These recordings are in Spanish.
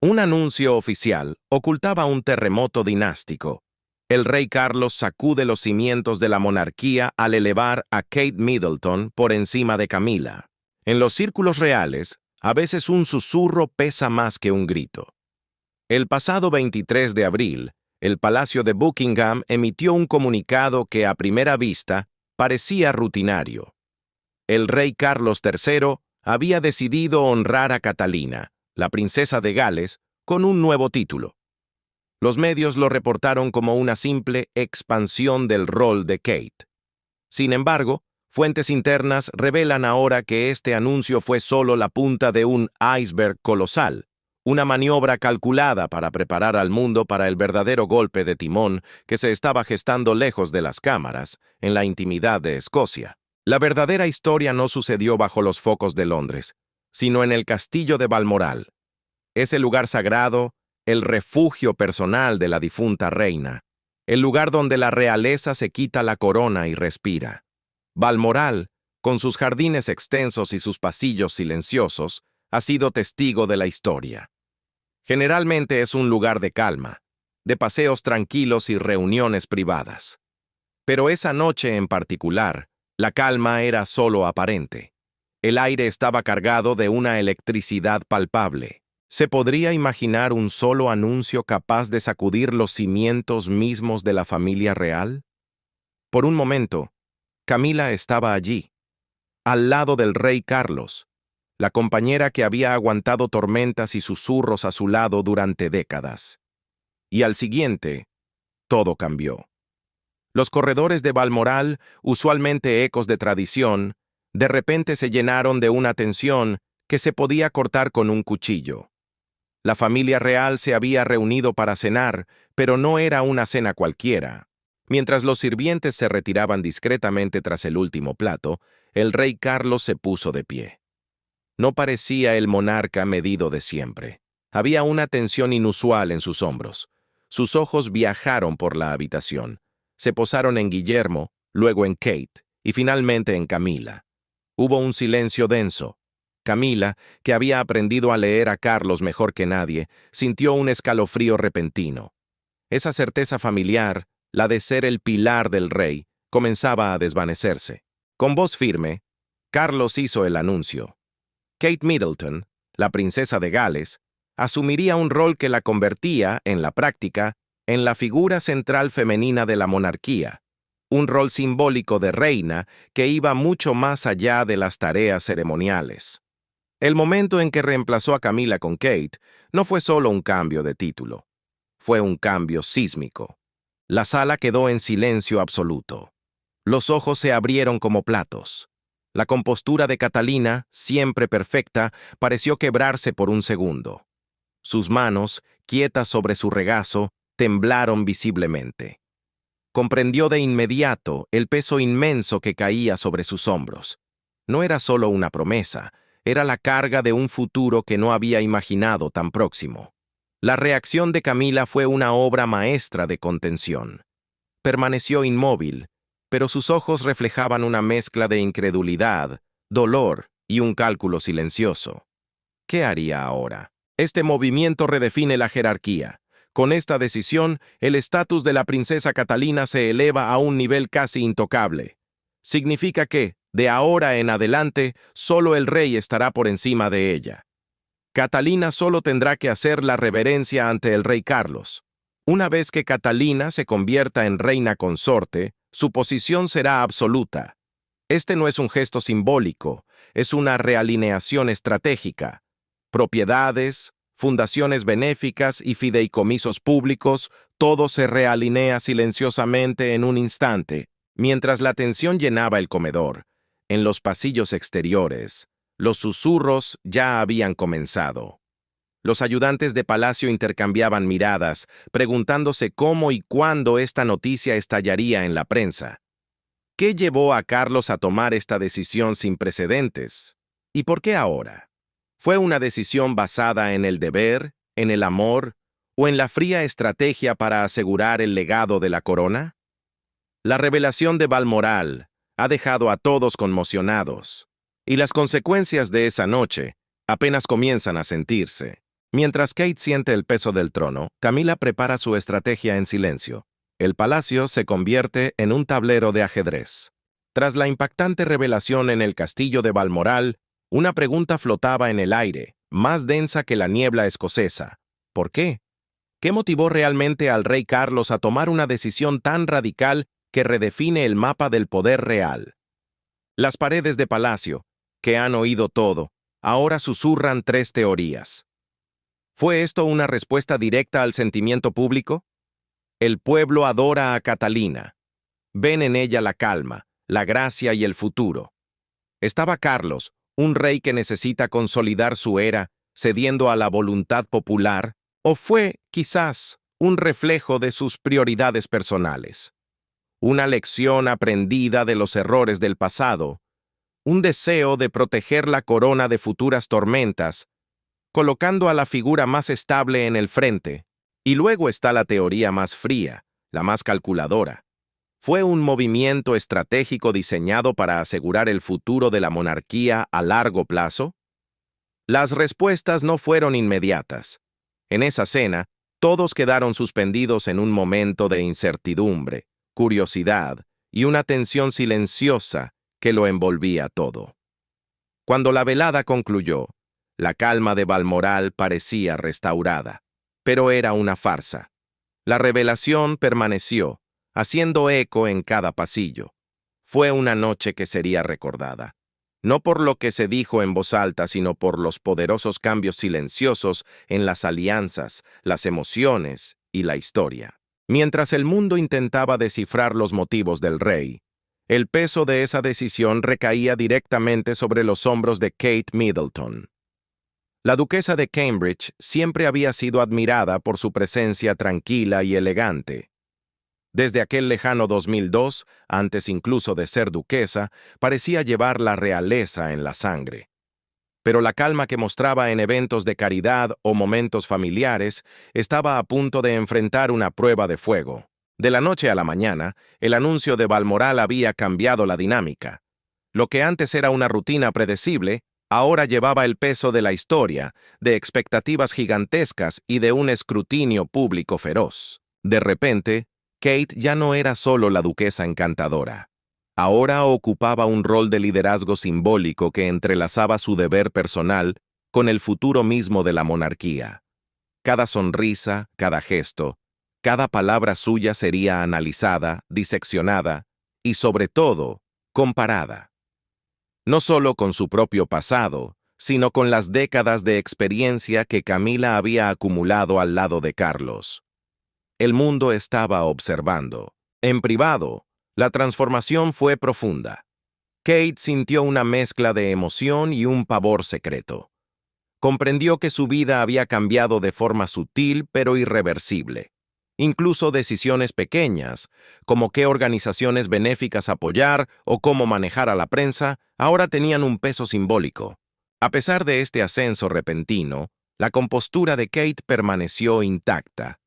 Un anuncio oficial ocultaba un terremoto dinástico. El rey Carlos sacude los cimientos de la monarquía al elevar a Kate Middleton por encima de Camila. En los círculos reales, a veces un susurro pesa más que un grito. El pasado 23 de abril, el Palacio de Buckingham emitió un comunicado que a primera vista parecía rutinario. El rey Carlos III había decidido honrar a Catalina, la princesa de Gales, con un nuevo título. Los medios lo reportaron como una simple expansión del rol de Kate. Sin embargo, fuentes internas revelan ahora que este anuncio fue solo la punta de un iceberg colosal, una maniobra calculada para preparar al mundo para el verdadero golpe de timón que se estaba gestando lejos de las cámaras, en la intimidad de Escocia. La verdadera historia no sucedió bajo los focos de Londres, sino en el castillo de Balmoral, ese lugar sagrado, el refugio personal de la difunta reina, el lugar donde la realeza se quita la corona y respira. Balmoral, con sus jardines extensos y sus pasillos silenciosos, ha sido testigo de la historia. Generalmente es un lugar de calma, de paseos tranquilos y reuniones privadas. Pero esa noche en particular, la calma era solo aparente. El aire estaba cargado de una electricidad palpable. ¿Se podría imaginar un solo anuncio capaz de sacudir los cimientos mismos de la familia real? Por un momento, Camila estaba allí, al lado del rey Carlos, la compañera que había aguantado tormentas y susurros a su lado durante décadas. Y al siguiente, todo cambió. Los corredores de Balmoral, usualmente ecos de tradición, de repente se llenaron de una tensión que se podía cortar con un cuchillo. La familia real se había reunido para cenar, pero no era una cena cualquiera. Mientras los sirvientes se retiraban discretamente tras el último plato, el rey Carlos se puso de pie. No parecía el monarca medido de siempre. Había una tensión inusual en sus hombros. Sus ojos viajaron por la habitación. Se posaron en Guillermo, luego en Kate, y finalmente en Camila. Hubo un silencio denso. Camila, que había aprendido a leer a Carlos mejor que nadie, sintió un escalofrío repentino. Esa certeza familiar, la de ser el pilar del rey, comenzaba a desvanecerse. Con voz firme, Carlos hizo el anuncio. Kate Middleton, la princesa de Gales, asumiría un rol que la convertía, en la práctica, en la figura central femenina de la monarquía, un rol simbólico de reina que iba mucho más allá de las tareas ceremoniales. El momento en que reemplazó a Camila con Kate no fue solo un cambio de título, fue un cambio sísmico. La sala quedó en silencio absoluto. Los ojos se abrieron como platos. La compostura de Catalina, siempre perfecta, pareció quebrarse por un segundo. Sus manos, quietas sobre su regazo, temblaron visiblemente. Comprendió de inmediato el peso inmenso que caía sobre sus hombros. No era solo una promesa, era la carga de un futuro que no había imaginado tan próximo. La reacción de Camila fue una obra maestra de contención. Permaneció inmóvil, pero sus ojos reflejaban una mezcla de incredulidad, dolor y un cálculo silencioso. ¿Qué haría ahora? Este movimiento redefine la jerarquía. Con esta decisión, el estatus de la princesa Catalina se eleva a un nivel casi intocable. Significa que, de ahora en adelante, solo el rey estará por encima de ella. Catalina solo tendrá que hacer la reverencia ante el rey Carlos. Una vez que Catalina se convierta en reina consorte, su posición será absoluta. Este no es un gesto simbólico, es una realineación estratégica. Propiedades, fundaciones benéficas y fideicomisos públicos, todo se realinea silenciosamente en un instante, mientras la tensión llenaba el comedor. En los pasillos exteriores, los susurros ya habían comenzado. Los ayudantes de palacio intercambiaban miradas, preguntándose cómo y cuándo esta noticia estallaría en la prensa. ¿Qué llevó a Carlos a tomar esta decisión sin precedentes? ¿Y por qué ahora? ¿Fue una decisión basada en el deber, en el amor, o en la fría estrategia para asegurar el legado de la corona? La revelación de Balmoral ha dejado a todos conmocionados, y las consecuencias de esa noche apenas comienzan a sentirse. Mientras Kate siente el peso del trono, Camila prepara su estrategia en silencio. El palacio se convierte en un tablero de ajedrez. Tras la impactante revelación en el castillo de Balmoral, una pregunta flotaba en el aire, más densa que la niebla escocesa. ¿Por qué? ¿Qué motivó realmente al rey Carlos a tomar una decisión tan radical que redefine el mapa del poder real? Las paredes de palacio, que han oído todo, ahora susurran tres teorías. ¿Fue esto una respuesta directa al sentimiento público? El pueblo adora a Catalina. Ven en ella la calma, la gracia y el futuro. Estaba Carlos, un rey que necesita consolidar su era, cediendo a la voluntad popular, o fue, quizás, un reflejo de sus prioridades personales. Una lección aprendida de los errores del pasado, un deseo de proteger la corona de futuras tormentas, colocando a la figura más estable en el frente. Y luego está la teoría más fría, la más calculadora. ¿Fue un movimiento estratégico diseñado para asegurar el futuro de la monarquía a largo plazo? Las respuestas no fueron inmediatas. En esa cena, todos quedaron suspendidos en un momento de incertidumbre, curiosidad y una tensión silenciosa que lo envolvía todo. Cuando la velada concluyó, la calma de Balmoral parecía restaurada, pero era una farsa. La revelación permaneció, haciendo eco en cada pasillo. Fue una noche que sería recordada, no por lo que se dijo en voz alta, sino por los poderosos cambios silenciosos en las alianzas, las emociones y la historia. Mientras el mundo intentaba descifrar los motivos del rey, el peso de esa decisión recaía directamente sobre los hombros de Kate Middleton. La duquesa de Cambridge siempre había sido admirada por su presencia tranquila y elegante. Desde aquel lejano 2002, antes incluso de ser duquesa, parecía llevar la realeza en la sangre. Pero la calma que mostraba en eventos de caridad o momentos familiares estaba a punto de enfrentar una prueba de fuego. De la noche a la mañana, el anuncio de Balmoral había cambiado la dinámica. Lo que antes era una rutina predecible, ahora llevaba el peso de la historia, de expectativas gigantescas y de un escrutinio público feroz. De repente, Kate ya no era solo la duquesa encantadora. Ahora ocupaba un rol de liderazgo simbólico que entrelazaba su deber personal con el futuro mismo de la monarquía. Cada sonrisa, cada gesto, cada palabra suya sería analizada, diseccionada y, sobre todo, comparada. No solo con su propio pasado, sino con las décadas de experiencia que Camila había acumulado al lado de Carlos. El mundo estaba observando. En privado, la transformación fue profunda. Kate sintió una mezcla de emoción y un pavor secreto. Comprendió que su vida había cambiado de forma sutil pero irreversible. Incluso decisiones pequeñas, como qué organizaciones benéficas apoyar o cómo manejar a la prensa, ahora tenían un peso simbólico. A pesar de este ascenso repentino, la compostura de Kate permaneció intacta.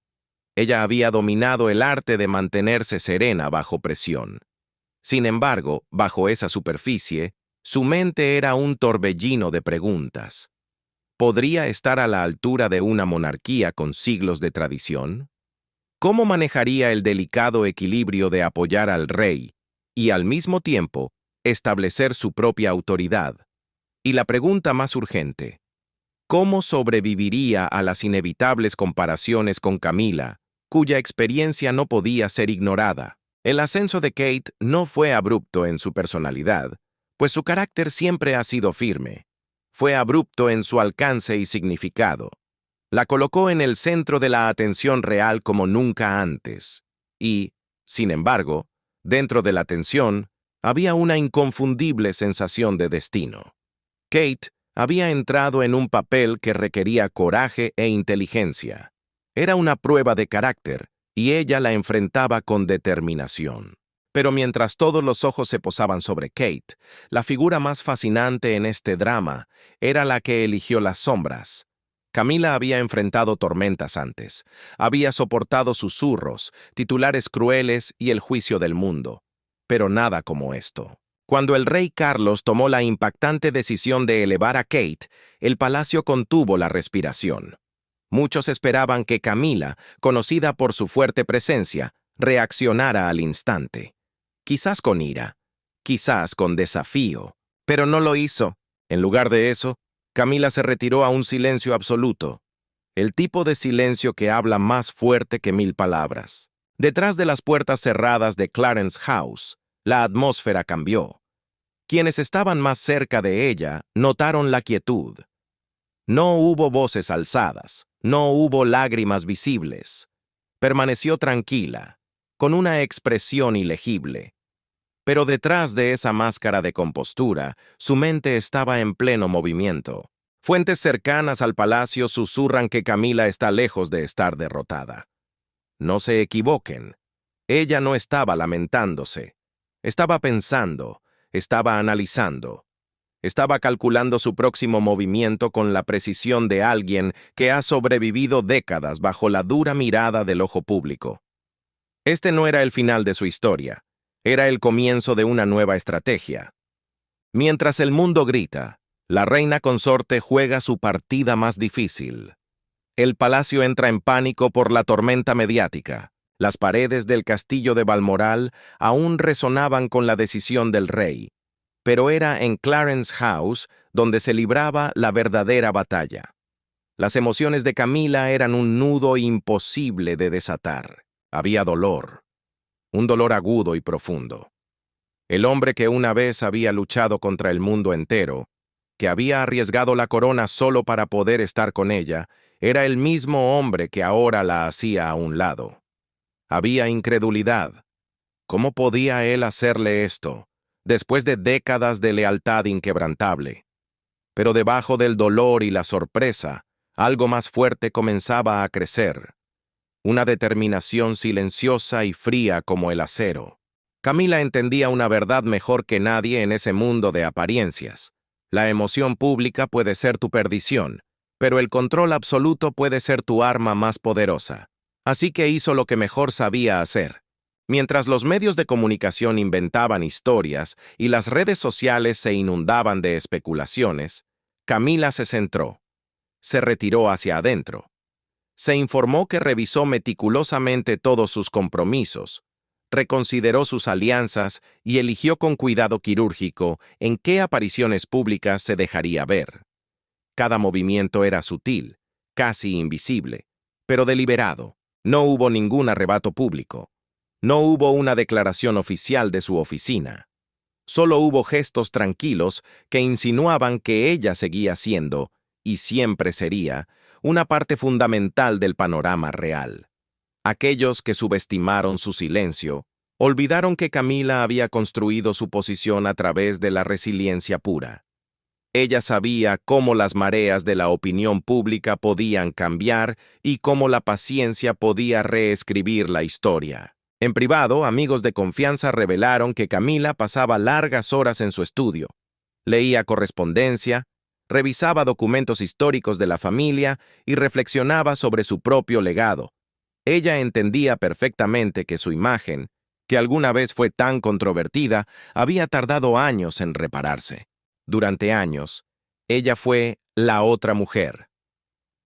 Ella había dominado el arte de mantenerse serena bajo presión. Sin embargo, bajo esa superficie, su mente era un torbellino de preguntas. ¿Podría estar a la altura de una monarquía con siglos de tradición? ¿Cómo manejaría el delicado equilibrio de apoyar al rey y, al mismo tiempo, establecer su propia autoridad? Y la pregunta más urgente, ¿cómo sobreviviría a las inevitables comparaciones con Camila, cuya experiencia no podía ser ignorada? El ascenso de Kate no fue abrupto en su personalidad, pues su carácter siempre ha sido firme. Fue abrupto en su alcance y significado. La colocó en el centro de la atención real como nunca antes. Y, sin embargo, dentro de la tensión, había una inconfundible sensación de destino. Kate había entrado en un papel que requería coraje e inteligencia. Era una prueba de carácter, y ella la enfrentaba con determinación. Pero mientras todos los ojos se posaban sobre Kate, la figura más fascinante en este drama era la que eligió las sombras. Camila había enfrentado tormentas antes, había soportado susurros, titulares crueles y el juicio del mundo, pero nada como esto. Cuando el rey Carlos tomó la impactante decisión de elevar a Kate, el palacio contuvo la respiración. Muchos esperaban que Camila, conocida por su fuerte presencia, reaccionara al instante. Quizás con ira, quizás con desafío, pero no lo hizo. En lugar de eso, Camila se retiró a un silencio absoluto, el tipo de silencio que habla más fuerte que 1000 palabras. Detrás de las puertas cerradas de Clarence House, la atmósfera cambió. Quienes estaban más cerca de ella notaron la quietud. No hubo voces alzadas, no hubo lágrimas visibles. Permaneció tranquila, con una expresión ilegible. Pero detrás de esa máscara de compostura, su mente estaba en pleno movimiento. Fuentes cercanas al palacio susurran que Camila está lejos de estar derrotada. No se equivoquen. Ella no estaba lamentándose. Estaba pensando, estaba analizando. Estaba calculando su próximo movimiento con la precisión de alguien que ha sobrevivido décadas bajo la dura mirada del ojo público. Este no era el final de su historia. Era el comienzo de una nueva estrategia. Mientras el mundo grita, la reina consorte juega su partida más difícil. El palacio entra en pánico por la tormenta mediática. Las paredes del castillo de Balmoral aún resonaban con la decisión del rey, pero era en Clarence House donde se libraba la verdadera batalla. Las emociones de Camila eran un nudo imposible de desatar. Había dolor, un dolor agudo y profundo. El hombre que una vez había luchado contra el mundo entero, que había arriesgado la corona solo para poder estar con ella, era el mismo hombre que ahora la hacía a un lado. Había incredulidad. ¿Cómo podía él hacerle esto, después de décadas de lealtad inquebrantable? Pero debajo del dolor y la sorpresa, algo más fuerte comenzaba a crecer. Una determinación silenciosa y fría como el acero. Camila entendía una verdad mejor que nadie en ese mundo de apariencias. La emoción pública puede ser tu perdición, pero el control absoluto puede ser tu arma más poderosa. Así que hizo lo que mejor sabía hacer. Mientras los medios de comunicación inventaban historias y las redes sociales se inundaban de especulaciones, Camila se centró. Se retiró hacia adentro. Se informó que revisó meticulosamente todos sus compromisos, reconsideró sus alianzas y eligió con cuidado quirúrgico en qué apariciones públicas se dejaría ver. Cada movimiento era sutil, casi invisible, pero deliberado. No hubo ningún arrebato público. No hubo una declaración oficial de su oficina. Solo hubo gestos tranquilos que insinuaban que ella seguía siendo, y siempre sería, una parte fundamental del panorama real. Aquellos que subestimaron su silencio, olvidaron que Camila había construido su posición a través de la resiliencia pura. Ella sabía cómo las mareas de la opinión pública podían cambiar y cómo la paciencia podía reescribir la historia. En privado, amigos de confianza revelaron que Camila pasaba largas horas en su estudio. Leía correspondencia, revisaba documentos históricos de la familia y reflexionaba sobre su propio legado. Ella entendía perfectamente que su imagen, que alguna vez fue tan controvertida, había tardado años en repararse. Durante años, ella fue la otra mujer.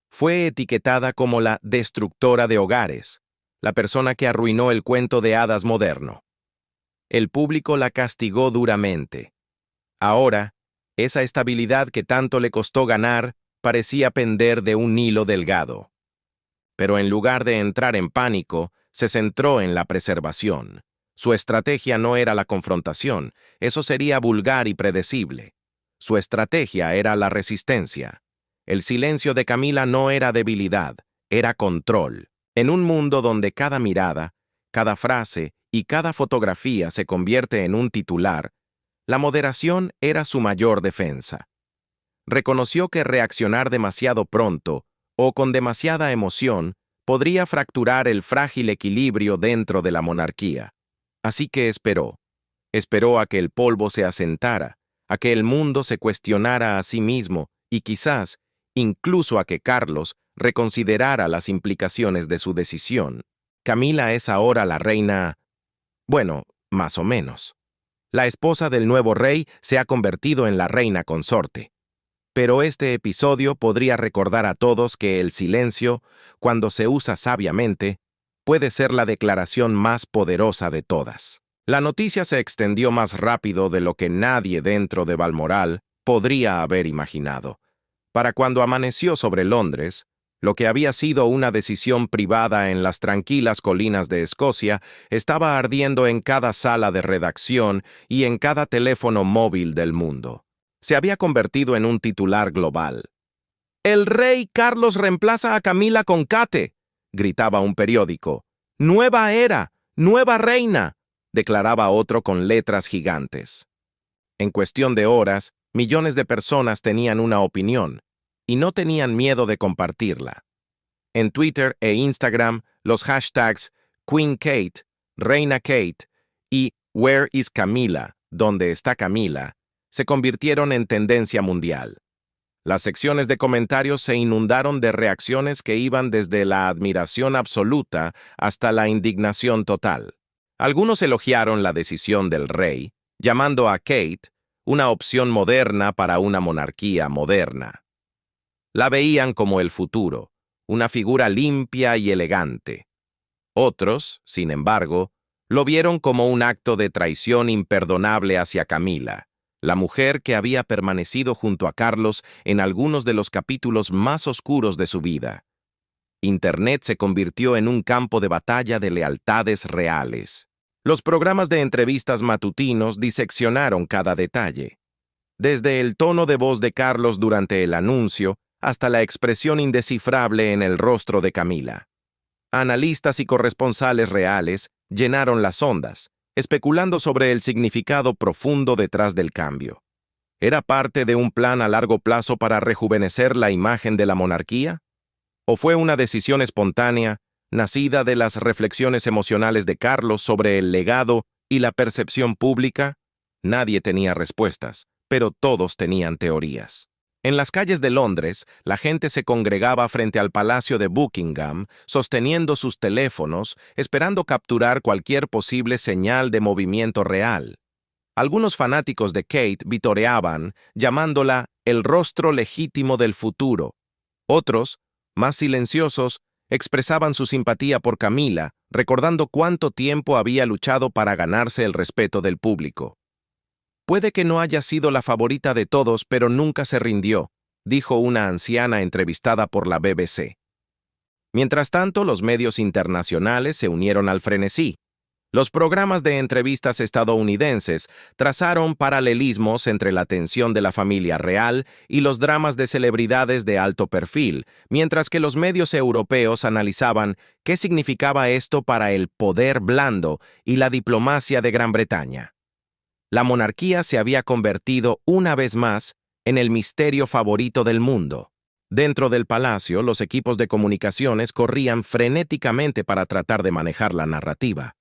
Fue etiquetada como la destructora de hogares, la persona que arruinó el cuento de hadas moderno. El público la castigó duramente. Ahora, esa estabilidad que tanto le costó ganar parecía pender de un hilo delgado. Pero en lugar de entrar en pánico, se centró en la preservación. Su estrategia no era la confrontación, eso sería vulgar y predecible. Su estrategia era la resistencia. El silencio de Camila no era debilidad, era control. En un mundo donde cada mirada, cada frase y cada fotografía se convierte en un titular, la moderación era su mayor defensa. Reconoció que reaccionar demasiado pronto o con demasiada emoción podría fracturar el frágil equilibrio dentro de la monarquía. Así que esperó. Esperó a que el polvo se asentara, a que el mundo se cuestionara a sí mismo y quizás, incluso a que Carlos reconsiderara las implicaciones de su decisión. Camila es ahora la reina, bueno, más o menos. La esposa del nuevo rey se ha convertido en la reina consorte. Pero este episodio podría recordar a todos que el silencio, cuando se usa sabiamente, puede ser la declaración más poderosa de todas. La noticia se extendió más rápido de lo que nadie dentro de Balmoral podría haber imaginado. Para cuando amaneció sobre Londres, lo que había sido una decisión privada en las tranquilas colinas de Escocia estaba ardiendo en cada sala de redacción y en cada teléfono móvil del mundo. Se había convertido en un titular global. «El rey Carlos reemplaza a Camila con Kate», gritaba un periódico. «Nueva era, nueva reina», declaraba otro con letras gigantes. En cuestión de horas, millones de personas tenían una opinión, y no tenían miedo de compartirla. En Twitter e Instagram, los hashtags Queen Kate, Reina Kate y Where is Camila, ¿dónde está Camila?, se convirtieron en tendencia mundial. Las secciones de comentarios se inundaron de reacciones que iban desde la admiración absoluta hasta la indignación total. Algunos elogiaron la decisión del rey, llamando a Kate una opción moderna para una monarquía moderna. La veían como el futuro, una figura limpia y elegante. Otros, sin embargo, lo vieron como un acto de traición imperdonable hacia Camila, la mujer que había permanecido junto a Carlos en algunos de los capítulos más oscuros de su vida. Internet se convirtió en un campo de batalla de lealtades reales. Los programas de entrevistas matutinos diseccionaron cada detalle. Desde el tono de voz de Carlos durante el anuncio hasta la expresión indescifrable en el rostro de Camila. Analistas y corresponsales reales llenaron las ondas, especulando sobre el significado profundo detrás del cambio. ¿Era parte de un plan a largo plazo para rejuvenecer la imagen de la monarquía? ¿O fue una decisión espontánea, nacida de las reflexiones emocionales de Carlos sobre el legado y la percepción pública? Nadie tenía respuestas, pero todos tenían teorías. En las calles de Londres, la gente se congregaba frente al Palacio de Buckingham, sosteniendo sus teléfonos, esperando capturar cualquier posible señal de movimiento real. Algunos fanáticos de Kate vitoreaban, llamándola el rostro legítimo del futuro. Otros, más silenciosos, expresaban su simpatía por Camila, recordando cuánto tiempo había luchado para ganarse el respeto del público. «Puede que no haya sido la favorita de todos, pero nunca se rindió», dijo una anciana entrevistada por la BBC. Mientras tanto, los medios internacionales se unieron al frenesí. Los programas de entrevistas estadounidenses trazaron paralelismos entre la tensión de la familia real y los dramas de celebridades de alto perfil, mientras que los medios europeos analizaban qué significaba esto para el poder blando y la diplomacia de Gran Bretaña. La monarquía se había convertido una vez más en el misterio favorito del mundo. Dentro del palacio, los equipos de comunicaciones corrían frenéticamente para tratar de manejar la narrativa.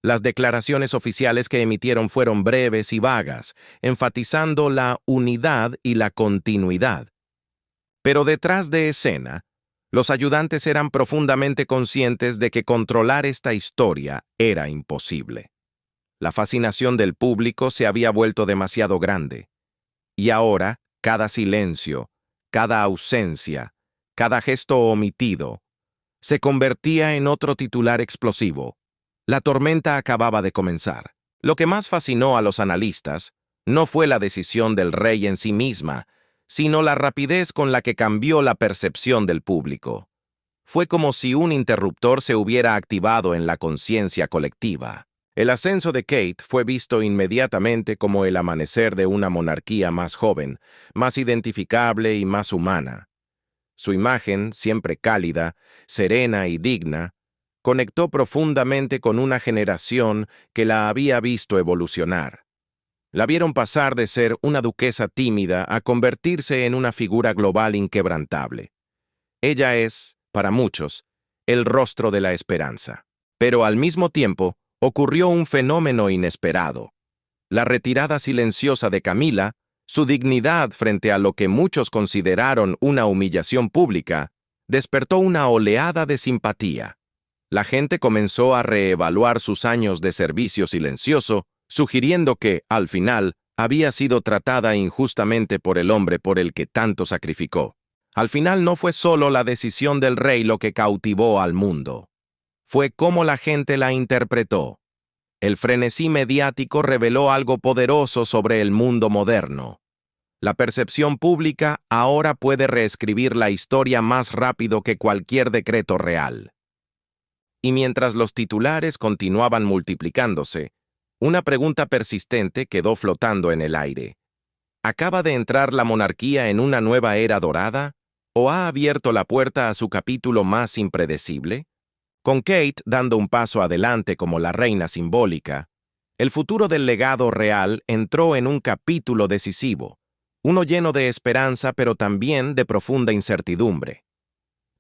Las declaraciones oficiales que emitieron fueron breves y vagas, enfatizando la unidad y la continuidad. Pero detrás de escena, los ayudantes eran profundamente conscientes de que controlar esta historia era imposible. La fascinación del público se había vuelto demasiado grande. Y ahora, cada silencio, cada ausencia, cada gesto omitido, se convertía en otro titular explosivo. La tormenta acababa de comenzar. Lo que más fascinó a los analistas no fue la decisión del rey en sí misma, sino la rapidez con la que cambió la percepción del público. Fue como si un interruptor se hubiera activado en la conciencia colectiva. El ascenso de Kate fue visto inmediatamente como el amanecer de una monarquía más joven, más identificable y más humana. Su imagen, siempre cálida, serena y digna, conectó profundamente con una generación que la había visto evolucionar. La vieron pasar de ser una duquesa tímida a convertirse en una figura global inquebrantable. Ella es, para muchos, el rostro de la esperanza. Pero al mismo tiempo, ocurrió un fenómeno inesperado. La retirada silenciosa de Camila, su dignidad frente a lo que muchos consideraron una humillación pública, despertó una oleada de simpatía. La gente comenzó a reevaluar sus años de servicio silencioso, sugiriendo que, al final, había sido tratada injustamente por el hombre por el que tanto sacrificó. Al final no fue solo la decisión del rey lo que cautivó al mundo. Fue cómo la gente la interpretó. El frenesí mediático reveló algo poderoso sobre el mundo moderno. La percepción pública ahora puede reescribir la historia más rápido que cualquier decreto real. Y mientras los titulares continuaban multiplicándose, una pregunta persistente quedó flotando en el aire. ¿Acaba de entrar la monarquía en una nueva era dorada? ¿O ha abierto la puerta a su capítulo más impredecible? Con Kate dando un paso adelante como la reina simbólica, el futuro del legado real entró en un capítulo decisivo, uno lleno de esperanza pero también de profunda incertidumbre.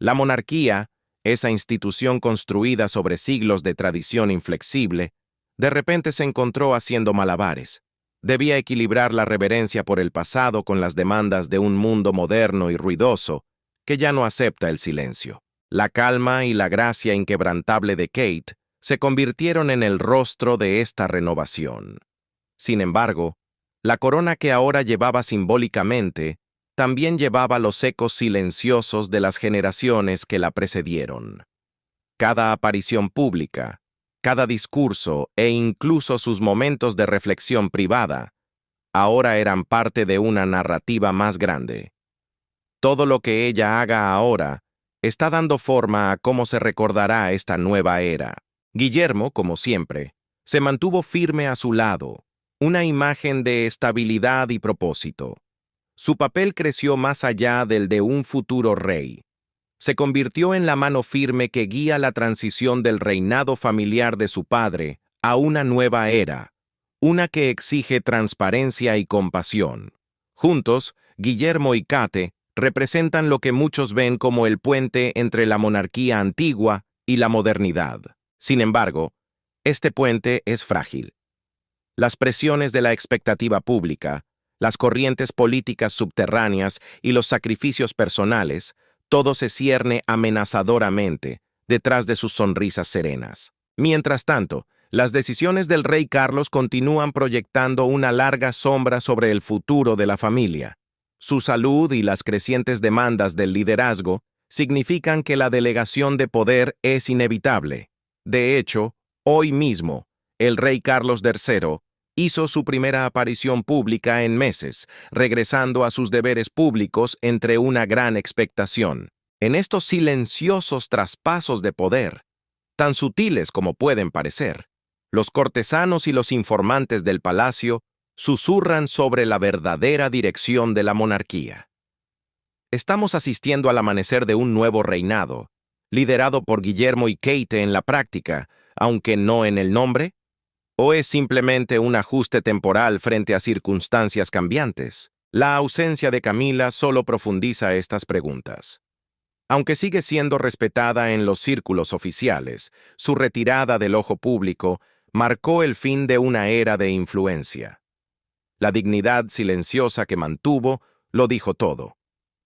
La monarquía, esa institución construida sobre siglos de tradición inflexible, de repente se encontró haciendo malabares. Debía equilibrar la reverencia por el pasado con las demandas de un mundo moderno y ruidoso que ya no acepta el silencio. La calma y la gracia inquebrantable de Kate se convirtieron en el rostro de esta renovación. Sin embargo, la corona que ahora llevaba simbólicamente también llevaba los ecos silenciosos de las generaciones que la precedieron. Cada aparición pública, cada discurso e incluso sus momentos de reflexión privada, ahora eran parte de una narrativa más grande. Todo lo que ella haga ahora está dando forma a cómo se recordará esta nueva era. Guillermo, como siempre, se mantuvo firme a su lado, una imagen de estabilidad y propósito. Su papel creció más allá del de un futuro rey. Se convirtió en la mano firme que guía la transición del reinado familiar de su padre a una nueva era, una que exige transparencia y compasión. Juntos, Guillermo y Kate representan lo que muchos ven como el puente entre la monarquía antigua y la modernidad. Sin embargo, este puente es frágil. Las presiones de la expectativa pública, las corrientes políticas subterráneas y los sacrificios personales, todo se cierne amenazadoramente detrás de sus sonrisas serenas. Mientras tanto, las decisiones del rey Carlos continúan proyectando una larga sombra sobre el futuro de la familia. Su salud y las crecientes demandas del liderazgo significan que la delegación de poder es inevitable. De hecho, hoy mismo, el rey Carlos III hizo su primera aparición pública en meses, regresando a sus deberes públicos entre una gran expectación. En estos silenciosos traspasos de poder, tan sutiles como pueden parecer, los cortesanos y los informantes del palacio susurran sobre la verdadera dirección de la monarquía. Estamos asistiendo al amanecer de un nuevo reinado, liderado por Guillermo y Kate en la práctica, aunque no en el nombre. ¿O es simplemente un ajuste temporal frente a circunstancias cambiantes? La ausencia de Camila solo profundiza estas preguntas. Aunque sigue siendo respetada en los círculos oficiales, su retirada del ojo público marcó el fin de una era de influencia. La dignidad silenciosa que mantuvo lo dijo todo,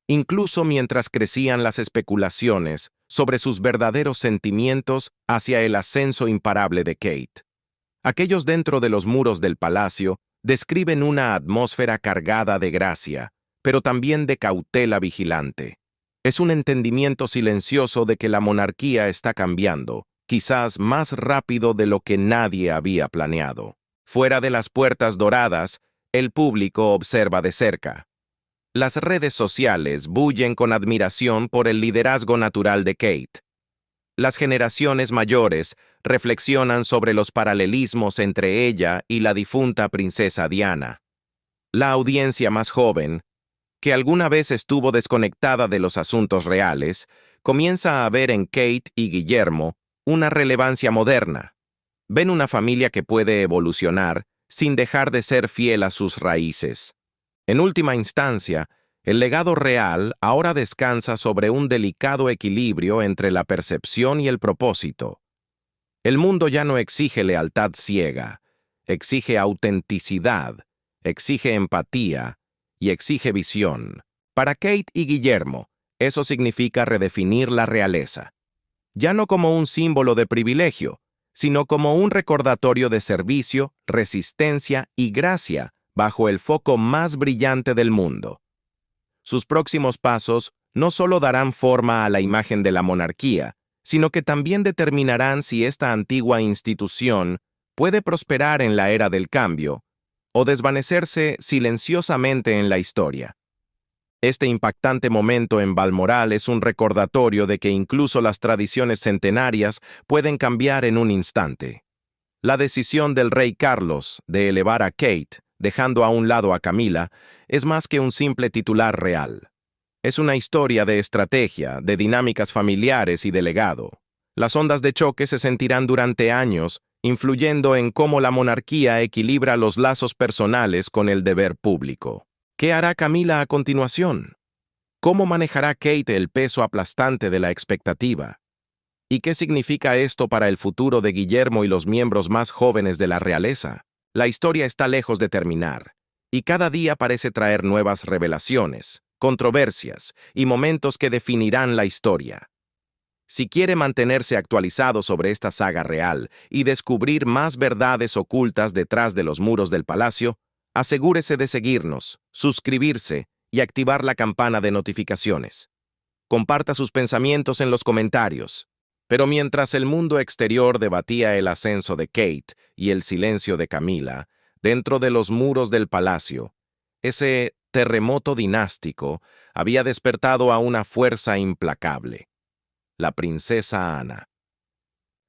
incluso mientras crecían las especulaciones sobre sus verdaderos sentimientos hacia el ascenso imparable de Kate. Aquellos dentro de los muros del palacio describen una atmósfera cargada de gracia, pero también de cautela vigilante. Es un entendimiento silencioso de que la monarquía está cambiando, quizás más rápido de lo que nadie había planeado. Fuera de las puertas doradas, el público observa de cerca. Las redes sociales bullen con admiración por el liderazgo natural de Kate. Las generaciones mayores reflexionan sobre los paralelismos entre ella y la difunta princesa Diana. La audiencia más joven, que alguna vez estuvo desconectada de los asuntos reales, comienza a ver en Kate y Guillermo una relevancia moderna. Ven una familia que puede evolucionar sin dejar de ser fiel a sus raíces. En última instancia, el legado real ahora descansa sobre un delicado equilibrio entre la percepción y el propósito. El mundo ya no exige lealtad ciega, exige autenticidad, exige empatía y exige visión. Para Kate y Guillermo, eso significa redefinir la realeza, ya no como un símbolo de privilegio, sino como un recordatorio de servicio, resistencia y gracia bajo el foco más brillante del mundo. Sus próximos pasos no solo darán forma a la imagen de la monarquía, sino que también determinarán si esta antigua institución puede prosperar en la era del cambio o desvanecerse silenciosamente en la historia. Este impactante momento en Balmoral es un recordatorio de que incluso las tradiciones centenarias pueden cambiar en un instante. La decisión del rey Carlos de elevar a Kate, dejando a un lado a Camila, es más que un simple titular real. Es una historia de estrategia, de dinámicas familiares y de legado. Las ondas de choque se sentirán durante años, influyendo en cómo la monarquía equilibra los lazos personales con el deber público. ¿Qué hará Camila a continuación? ¿Cómo manejará Kate el peso aplastante de la expectativa? ¿Y qué significa esto para el futuro de Guillermo y los miembros más jóvenes de la realeza? La historia está lejos de terminar, y cada día parece traer nuevas revelaciones, controversias y momentos que definirán la historia. Si quiere mantenerse actualizado sobre esta saga real y descubrir más verdades ocultas detrás de los muros del palacio, asegúrese de seguirnos, suscribirse y activar la campana de notificaciones. Comparta sus pensamientos en los comentarios. Pero mientras el mundo exterior debatía el ascenso de Kate y el silencio de Camila, dentro de los muros del palacio, ese terremoto dinástico había despertado a una fuerza implacable: la princesa Ana.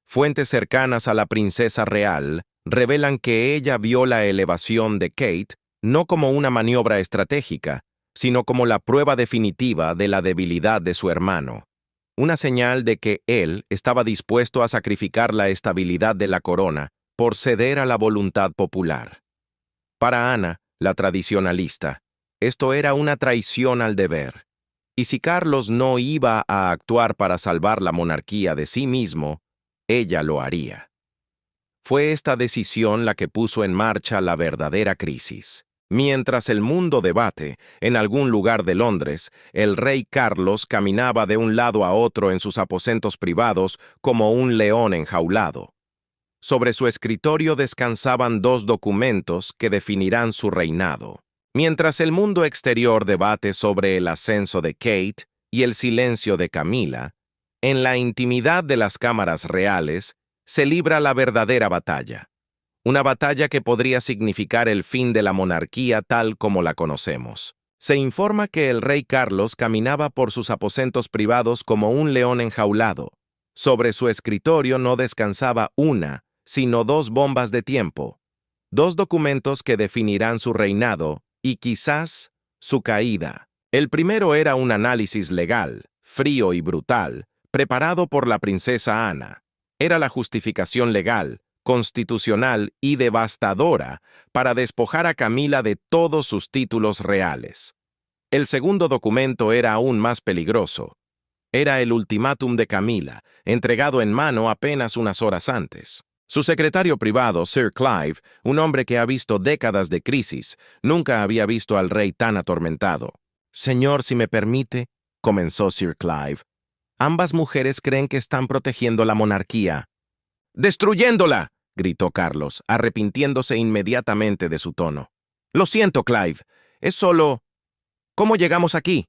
Fuentes cercanas a la princesa real revelan que ella vio la elevación de Kate no como una maniobra estratégica, sino como la prueba definitiva de la debilidad de su hermano. Una señal de que él estaba dispuesto a sacrificar la estabilidad de la corona por ceder a la voluntad popular. Para Ana, la tradicionalista, esto era una traición al deber. Y si Carlos no iba a actuar para salvar la monarquía de sí mismo, ella lo haría. Fue esta decisión la que puso en marcha la verdadera crisis. Mientras el mundo debate, en algún lugar de Londres, el rey Carlos caminaba de un lado a otro en sus aposentos privados como un león enjaulado. Sobre su escritorio descansaban dos documentos que definirán su reinado. Mientras el mundo exterior debate sobre el ascenso de Kate y el silencio de Camila, en la intimidad de las cámaras reales se libra la verdadera batalla. Una batalla que podría significar el fin de la monarquía tal como la conocemos. Se informa que el rey Carlos caminaba por sus aposentos privados como un león enjaulado. Sobre su escritorio no descansaba una, sino dos bombas de tiempo. Dos documentos que definirán su reinado y quizás su caída. El primero era un análisis legal, frío y brutal, preparado por la princesa Ana. Era la justificación legal, constitucional y devastadora para despojar a Camila de todos sus títulos reales. El segundo documento era aún más peligroso. Era el ultimátum de Camila, entregado en mano apenas unas horas antes. Su secretario privado, Sir Clive, un hombre que ha visto décadas de crisis, nunca había visto al rey tan atormentado. «Señor, si me permite», comenzó Sir Clive, «ambas mujeres creen que están protegiendo la monarquía». «¡Destruyéndola!», gritó Carlos, arrepintiéndose inmediatamente de su tono. «Lo siento, Clive. Es solo... ¿Cómo llegamos aquí?».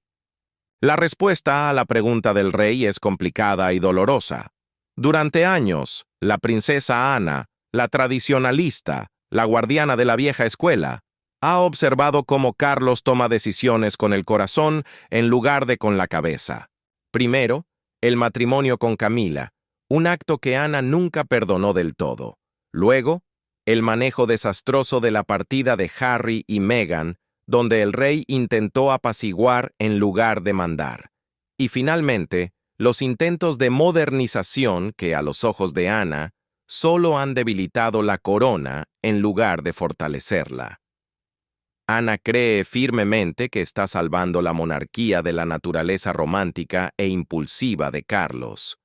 La respuesta a la pregunta del rey es complicada y dolorosa. Durante años, la princesa Ana, la tradicionalista, la guardiana de la vieja escuela, ha observado cómo Carlos toma decisiones con el corazón en lugar de con la cabeza. Primero, el matrimonio con Camila, un acto que Ana nunca perdonó del todo. Luego, el manejo desastroso de la partida de Harry y Meghan, donde el rey intentó apaciguar en lugar de mandar. Y finalmente, los intentos de modernización que, a los ojos de Ana, solo han debilitado la corona en lugar de fortalecerla. Ana cree firmemente que está salvando la monarquía de la naturaleza romántica e impulsiva de Carlos.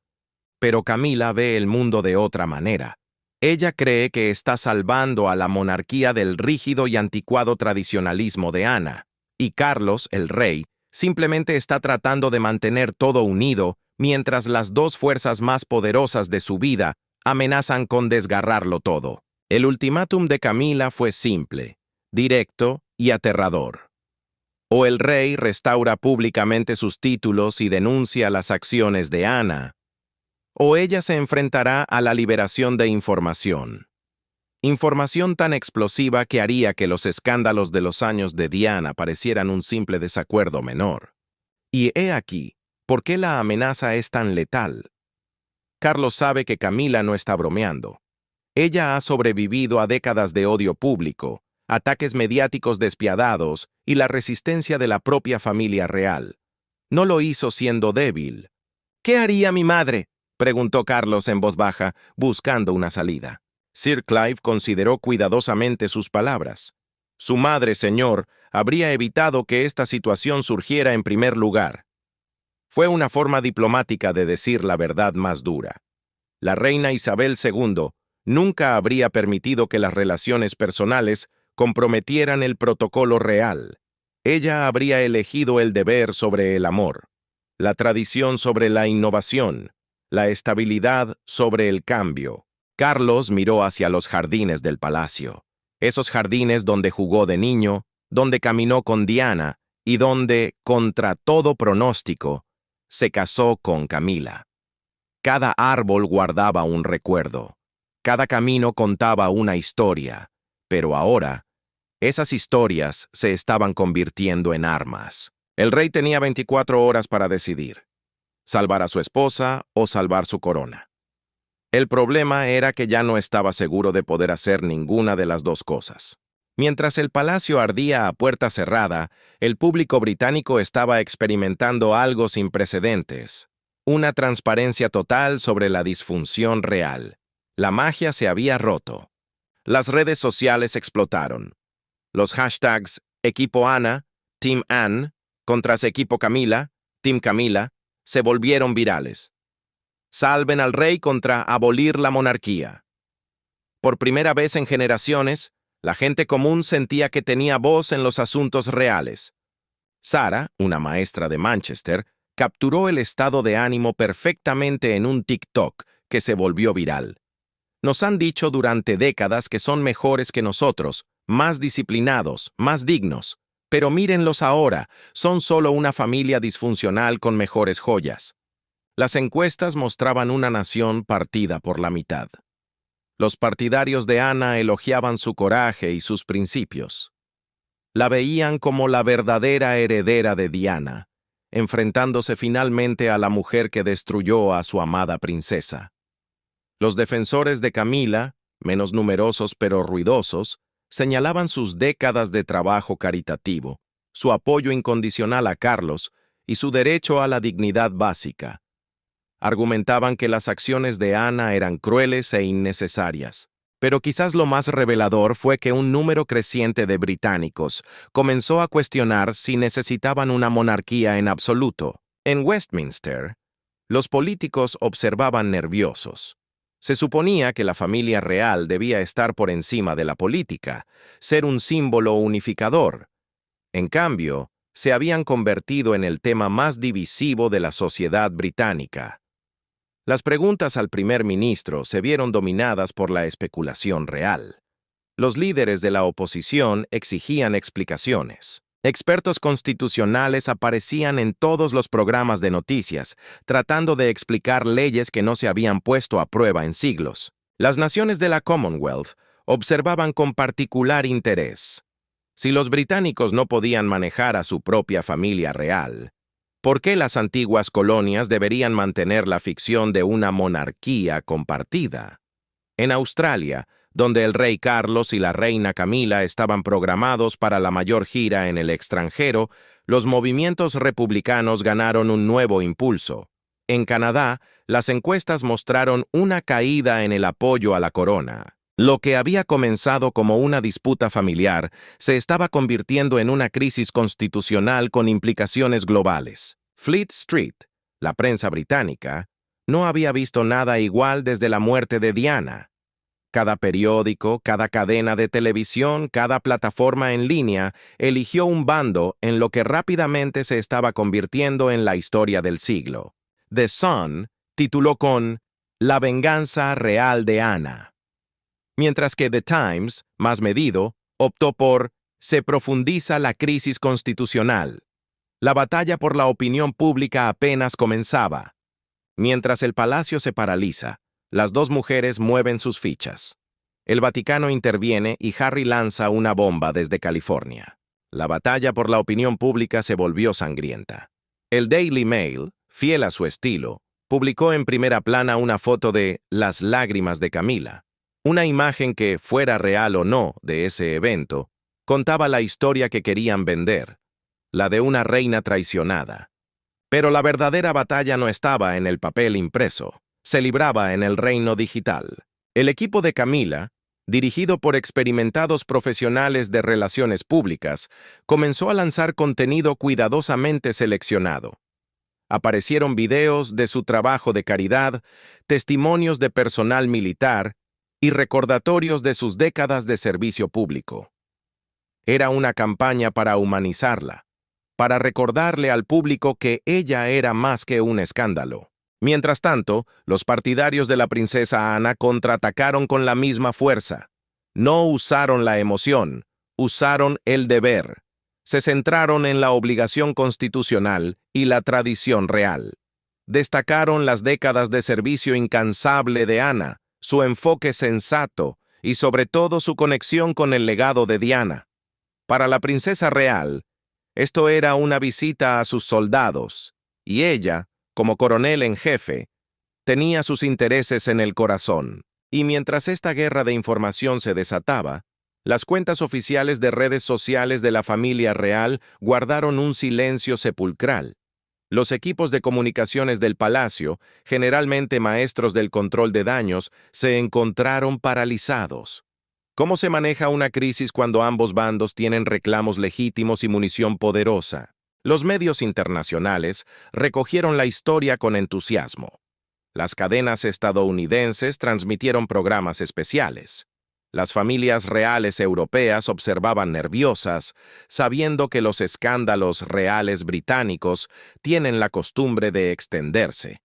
Pero Camila ve el mundo de otra manera. Ella cree que está salvando a la monarquía del rígido y anticuado tradicionalismo de Ana, y Carlos, el rey, simplemente está tratando de mantener todo unido mientras las dos fuerzas más poderosas de su vida amenazan con desgarrarlo todo. El ultimátum de Camila fue simple: directo y aterrador. O el rey restaura públicamente sus títulos y denuncia las acciones de Ana, o ella se enfrentará a la liberación de información. Información tan explosiva que haría que los escándalos de los años de Diana parecieran un simple desacuerdo menor. Y he aquí, ¿por qué la amenaza es tan letal? Carlos sabe que Camila no está bromeando. Ella ha sobrevivido a décadas de odio público, ataques mediáticos despiadados y la resistencia de la propia familia real. No lo hizo siendo débil. ¿Qué haría mi madre?, preguntó Carlos en voz baja, buscando una salida. Sir Clive consideró cuidadosamente sus palabras. Su madre, señor, habría evitado que esta situación surgiera en primer lugar. Fue una forma diplomática de decir la verdad más dura. La reina Isabel II nunca habría permitido que las relaciones personales comprometieran el protocolo real. Ella habría elegido el deber sobre el amor, la tradición sobre la innovación, la estabilidad sobre el cambio. Carlos miró hacia los jardines del palacio, esos jardines donde jugó de niño, donde caminó con Diana y donde, contra todo pronóstico, se casó con Camila. Cada árbol guardaba un recuerdo, cada camino contaba una historia, pero ahora, esas historias se estaban convirtiendo en armas. El rey tenía 24 horas para decidir: salvar a su esposa o salvar su corona. El problema era que ya no estaba seguro de poder hacer ninguna de las dos cosas. Mientras el palacio ardía a puerta cerrada, el público británico estaba experimentando algo sin precedentes: una transparencia total sobre la disfunción real. La magia se había roto. Las redes sociales explotaron. Los hashtags Equipo Ana, Team Anne, contra Equipo Camila, Team Camila, se volvieron virales. Salven al rey contra abolir la monarquía. Por primera vez en generaciones, la gente común sentía que tenía voz en los asuntos reales. Sarah, una maestra de Manchester, capturó el estado de ánimo perfectamente en un TikTok que se volvió viral. Nos han dicho durante décadas que son mejores que nosotros, más disciplinados, más dignos. Pero mírenlos ahora, son solo una familia disfuncional con mejores joyas. Las encuestas mostraban una nación partida por la mitad. Los partidarios de Ana elogiaban su coraje y sus principios. La veían como la verdadera heredera de Diana, enfrentándose finalmente a la mujer que destruyó a su amada princesa. Los defensores de Camila, menos numerosos pero ruidosos, señalaban sus décadas de trabajo caritativo, su apoyo incondicional a Carlos y su derecho a la dignidad básica. Argumentaban que las acciones de Ana eran crueles e innecesarias. Pero quizás lo más revelador fue que un número creciente de británicos comenzó a cuestionar si necesitaban una monarquía en absoluto. En Westminster, los políticos observaban nerviosos. Se suponía que la familia real debía estar por encima de la política, ser un símbolo unificador. En cambio, se habían convertido en el tema más divisivo de la sociedad británica. Las preguntas al primer ministro se vieron dominadas por la especulación real. Los líderes de la oposición exigían explicaciones. Expertos constitucionales aparecían en todos los programas de noticias, tratando de explicar leyes que no se habían puesto a prueba en siglos. Las naciones de la Commonwealth observaban con particular interés. Si los británicos no podían manejar a su propia familia real, ¿por qué las antiguas colonias deberían mantener la ficción de una monarquía compartida? En Australia, donde el rey Carlos y la reina Camila estaban programados para la mayor gira en el extranjero, los movimientos republicanos ganaron un nuevo impulso. En Canadá, las encuestas mostraron una caída en el apoyo a la corona. Lo que había comenzado como una disputa familiar se estaba convirtiendo en una crisis constitucional con implicaciones globales. Fleet Street, la prensa británica, no había visto nada igual desde la muerte de Diana. Cada periódico, cada cadena de televisión, cada plataforma en línea eligió un bando en lo que rápidamente se estaba convirtiendo en la historia del siglo. The Sun tituló con "La venganza real de Ana", mientras que The Times, más medido, optó por Se profundiza la crisis constitucional. La batalla por la opinión pública apenas comenzaba. Mientras el palacio se paraliza, las dos mujeres mueven sus fichas. El Vaticano interviene y Harry lanza una bomba desde California. La batalla por la opinión pública se volvió sangrienta. El Daily Mail, fiel a su estilo, publicó en primera plana una foto de las lágrimas de Camila. Una imagen que, fuera real o no de ese evento, contaba la historia que querían vender, la de una reina traicionada. Pero la verdadera batalla no estaba en el papel impreso, se libraba en el reino digital. El equipo de Camila, dirigido por experimentados profesionales de relaciones públicas, comenzó a lanzar contenido cuidadosamente seleccionado. Aparecieron videos de su trabajo de caridad, testimonios de personal militar y recordatorios de sus décadas de servicio público. Era una campaña para humanizarla, para recordarle al público que ella era más que un escándalo. Mientras tanto, los partidarios de la princesa Ana contraatacaron con la misma fuerza. No usaron la emoción, usaron el deber. Se centraron en la obligación constitucional y la tradición real. Destacaron las décadas de servicio incansable de Ana, su enfoque sensato y sobre todo su conexión con el legado de Diana. Para la princesa real, esto era una visita a sus soldados, y ella, como coronel en jefe, tenía sus intereses en el corazón. Y mientras esta guerra de información se desataba, las cuentas oficiales de redes sociales de la familia real guardaron un silencio sepulcral. Los equipos de comunicaciones del palacio, generalmente maestros del control de daños, se encontraron paralizados. ¿Cómo se maneja una crisis cuando ambos bandos tienen reclamos legítimos y munición poderosa? Los medios internacionales recogieron la historia con entusiasmo. Las cadenas estadounidenses transmitieron programas especiales. Las familias reales europeas observaban nerviosas, sabiendo que los escándalos reales británicos tienen la costumbre de extenderse.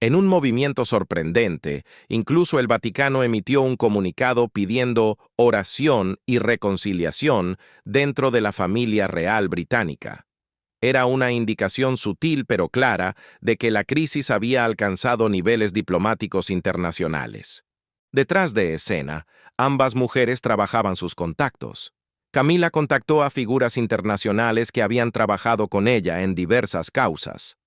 En un movimiento sorprendente, incluso el Vaticano emitió un comunicado pidiendo oración y reconciliación dentro de la familia real británica. Era una indicación sutil pero clara de que la crisis había alcanzado niveles diplomáticos internacionales. Detrás de escena, ambas mujeres trabajaban sus contactos. Camila contactó a figuras internacionales que habían trabajado con ella en diversas causas.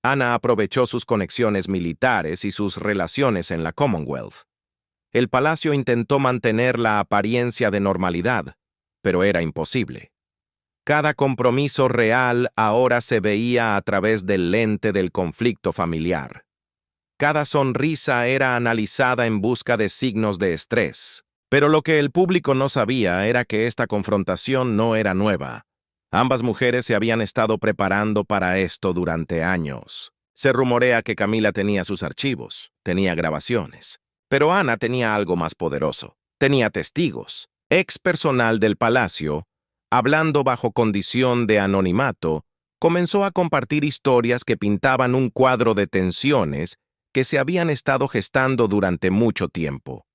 Ana aprovechó sus conexiones militares y sus relaciones en la Commonwealth. El palacio intentó mantener la apariencia de normalidad, pero era imposible. Cada compromiso real ahora se veía a través del lente del conflicto familiar. Cada sonrisa era analizada en busca de signos de estrés. Pero lo que el público no sabía era que esta confrontación no era nueva. Ambas mujeres se habían estado preparando para esto durante años. Se rumorea que Camila tenía sus archivos, tenía grabaciones. Pero Ana tenía algo más poderoso. Tenía testigos, ex personal del palacio, hablando bajo condición de anonimato, comenzó a compartir historias que pintaban un cuadro de tensiones que se habían estado gestando durante mucho tiempo.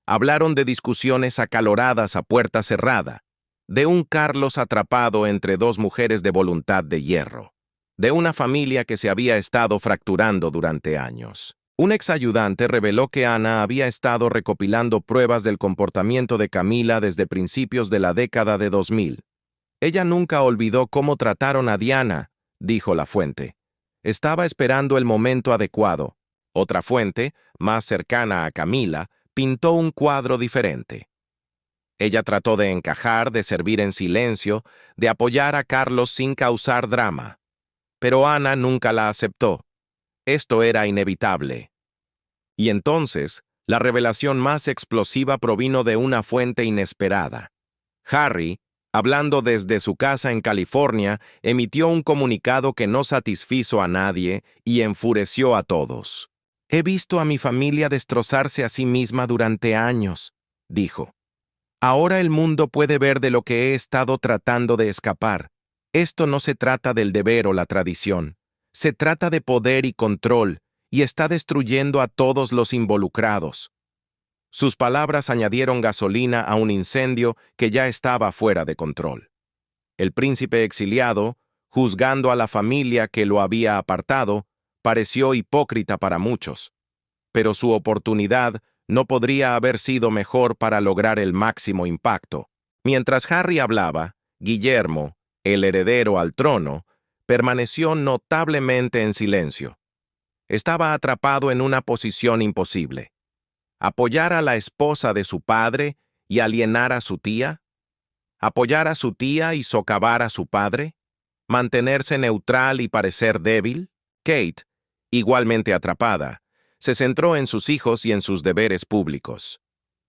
Hablaron de discusiones acaloradas a puerta cerrada, de un Carlos atrapado entre dos mujeres de voluntad de hierro, de una familia que se había estado fracturando durante años. Un exayudante reveló que Ana había estado recopilando pruebas del comportamiento de Camila desde principios de la década de 2000. Ella nunca olvidó cómo trataron a Diana, dijo la fuente. Estaba esperando el momento adecuado. Otra fuente, más cercana a Camila, pintó un cuadro diferente. Ella trató de encajar, de servir en silencio, de apoyar a Carlos sin causar drama. Pero Ana nunca la aceptó. Esto era inevitable. Y entonces, la revelación más explosiva provino de una fuente inesperada. Harry, hablando desde su casa en California, emitió un comunicado que no satisfizo a nadie y enfureció a todos. «He visto a mi familia destrozarse a sí misma durante años», dijo. «Ahora el mundo puede ver de lo que he estado tratando de escapar. Esto no se trata del deber o la tradición. Se trata de poder y control, y está destruyendo a todos los involucrados». Sus palabras añadieron gasolina a un incendio que ya estaba fuera de control. El príncipe exiliado, juzgando a la familia que lo había apartado, pareció hipócrita para muchos, pero su oportunidad no podría haber sido mejor para lograr el máximo impacto. Mientras Harry hablaba, Guillermo, el heredero al trono, permaneció notablemente en silencio. Estaba atrapado en una posición imposible. ¿Apoyar a la esposa de su padre y alienar a su tía? ¿Apoyar a su tía y socavar a su padre? ¿Mantenerse neutral y parecer débil? Kate, igualmente atrapada, se centró en sus hijos y en sus deberes públicos.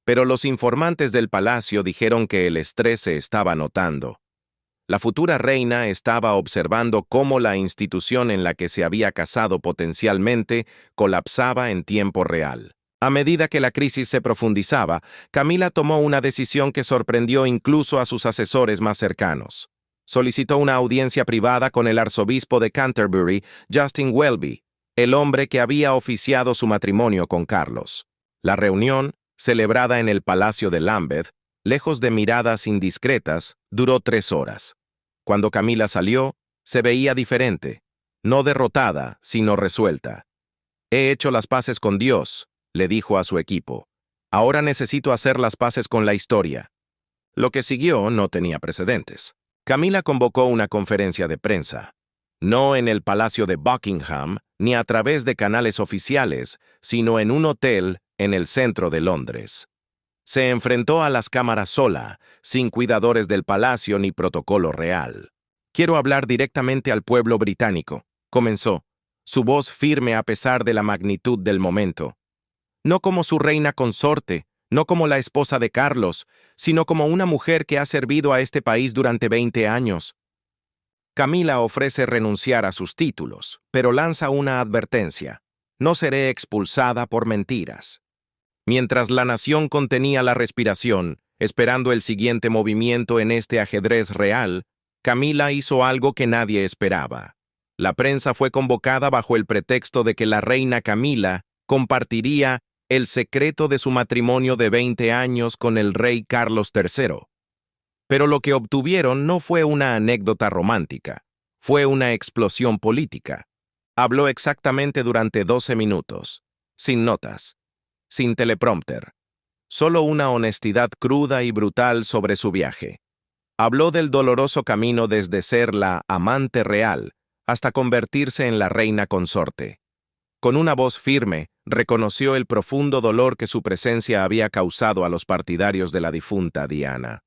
Pero los informantes del palacio dijeron que el estrés se estaba notando. La futura reina estaba observando cómo la institución en la que se había casado potencialmente colapsaba en tiempo real. A medida que la crisis se profundizaba, Camila tomó una decisión que sorprendió incluso a sus asesores más cercanos. Solicitó una audiencia privada con el arzobispo de Canterbury, Justin Welby, el hombre que había oficiado su matrimonio con Carlos. La reunión, celebrada en el Palacio de Lambeth, lejos de miradas indiscretas, duró 3 horas. Cuando Camila salió, se veía diferente, no derrotada, sino resuelta. «He hecho las paces con Dios», le dijo a su equipo. «Ahora necesito hacer las paces con la historia». Lo que siguió no tenía precedentes. Camila convocó una conferencia de prensa. No en el Palacio de Buckingham, ni a través de canales oficiales, sino en un hotel en el centro de Londres. Se enfrentó a las cámaras sola, sin cuidadores del palacio ni protocolo real. «Quiero hablar directamente al pueblo británico», comenzó, su voz firme a pesar de la magnitud del momento. No como su reina consorte, no como la esposa de Carlos, sino como una mujer que ha servido a este país durante 20 años. Camila ofrece renunciar a sus títulos, pero lanza una advertencia. «No seré expulsada por mentiras». Mientras la nación contenía la respiración, esperando el siguiente movimiento en este ajedrez real, Camila hizo algo que nadie esperaba. La prensa fue convocada bajo el pretexto de que la reina Camila compartiría el secreto de su matrimonio de 20 años con el rey Carlos III. Pero lo que obtuvieron no fue una anécdota romántica, fue una explosión política. Habló exactamente durante 12 minutos, sin notas, sin teleprompter, solo una honestidad cruda y brutal sobre su viaje. Habló del doloroso camino desde ser la amante real hasta convertirse en la reina consorte. Con una voz firme, reconoció el profundo dolor que su presencia había causado a los partidarios de la difunta Diana.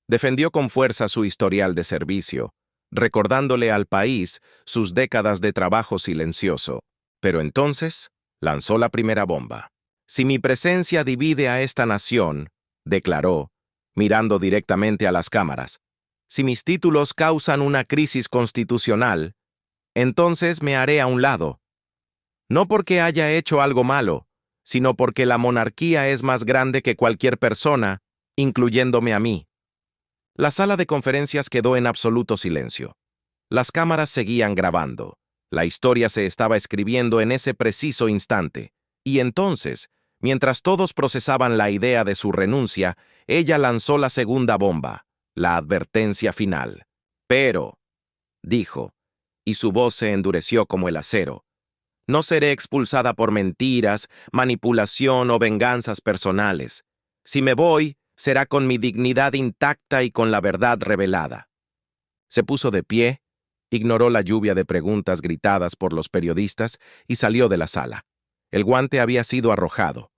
Defendió con fuerza su historial de servicio, recordándole al país sus décadas de trabajo silencioso. Pero entonces lanzó la primera bomba. «Si mi presencia divide a esta nación», declaró, mirando directamente a las cámaras, «si mis títulos causan una crisis constitucional, entonces me haré a un lado. No porque haya hecho algo malo, sino porque la monarquía es más grande que cualquier persona, incluyéndome a mí». La sala de conferencias quedó en absoluto silencio. Las cámaras seguían grabando. La historia se estaba escribiendo en ese preciso instante. Y entonces, mientras todos procesaban la idea de su renuncia, ella lanzó la segunda bomba, la advertencia final. «Pero», dijo, y su voz se endureció como el acero, «no seré expulsada por mentiras, manipulación o venganzas personales. Si me voy, será con mi dignidad intacta y con la verdad revelada». Se puso de pie, ignoró la lluvia de preguntas gritadas por los periodistas y salió de la sala. El guante había sido arrojado.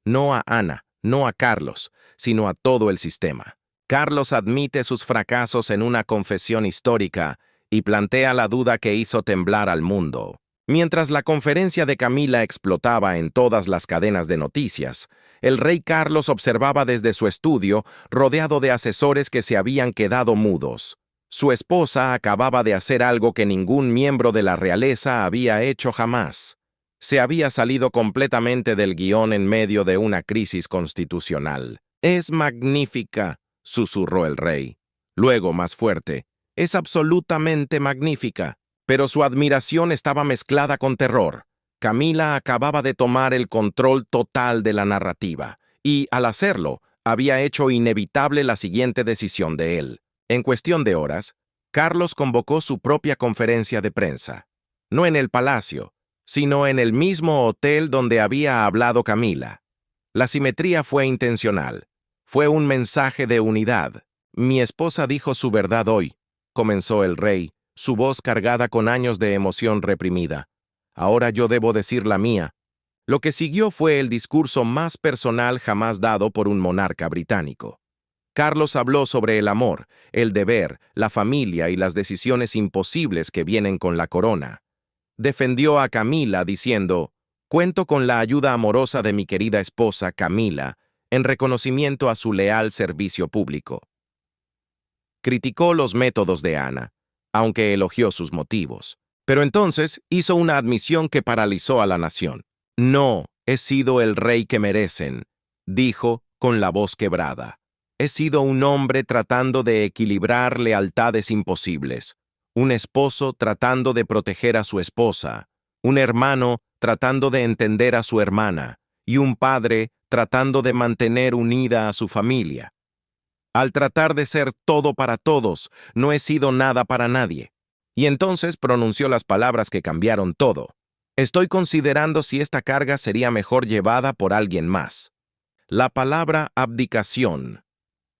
No a Ana, no a Carlos, sino a todo el sistema. Carlos admite sus fracasos en una confesión histórica y plantea la duda que hizo temblar al mundo. Mientras la conferencia de Camila explotaba en todas las cadenas de noticias, el rey Carlos observaba desde su estudio, rodeado de asesores que se habían quedado mudos. Su esposa acababa de hacer algo que ningún miembro de la realeza había hecho jamás. Se había salido completamente del guión en medio de una crisis constitucional. «Es magnífica», susurró el rey. Luego, más fuerte, «es absolutamente magnífica». Pero su admiración estaba mezclada con terror. Camila acababa de tomar el control total de la narrativa, y, al hacerlo, había hecho inevitable la siguiente decisión de él. En cuestión de horas, Carlos convocó su propia conferencia de prensa. No en el palacio, sino en el mismo hotel donde había hablado Camila. La simetría fue intencional. Fue un mensaje de unidad. Mi esposa dijo su verdad hoy, comenzó el rey, su voz cargada con años de emoción reprimida. Ahora yo debo decir la mía. Lo que siguió fue el discurso más personal jamás dado por un monarca británico. Carlos habló sobre el amor, el deber, la familia y las decisiones imposibles que vienen con la corona. Defendió a Camila diciendo, «Cuento con la ayuda amorosa de mi querida esposa Camila, en reconocimiento a su leal servicio público». Criticó los métodos de Ana, aunque elogió sus motivos. Pero entonces hizo una admisión que paralizó a la nación. «No, he sido el rey que merecen», dijo con la voz quebrada. «He sido un hombre tratando de equilibrar lealtades imposibles, un esposo tratando de proteger a su esposa, un hermano tratando de entender a su hermana, y un padre tratando de mantener unida a su familia. Al tratar de ser todo para todos, no he sido nada para nadie». Y entonces pronunció las palabras que cambiaron todo. «Estoy considerando si esta carga sería mejor llevada por alguien más». La palabra abdicación,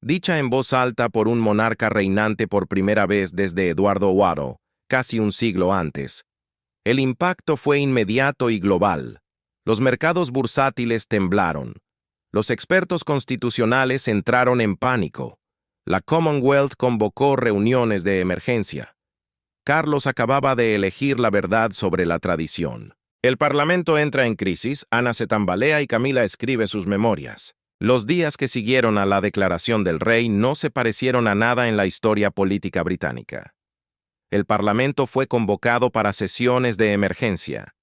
dicha en voz alta por un monarca reinante por primera vez desde Eduardo Waddell, casi un siglo antes. El impacto fue inmediato y global. Los mercados bursátiles temblaron. Los expertos constitucionales entraron en pánico. La Commonwealth convocó reuniones de emergencia. Carlos acababa de elegir la verdad sobre la tradición. El Parlamento entra en crisis, Ana se tambalea y Camila escribe sus memorias. Los días que siguieron a la declaración del rey no se parecieron a nada en la historia política británica. El Parlamento fue convocado para sesiones de emergencia.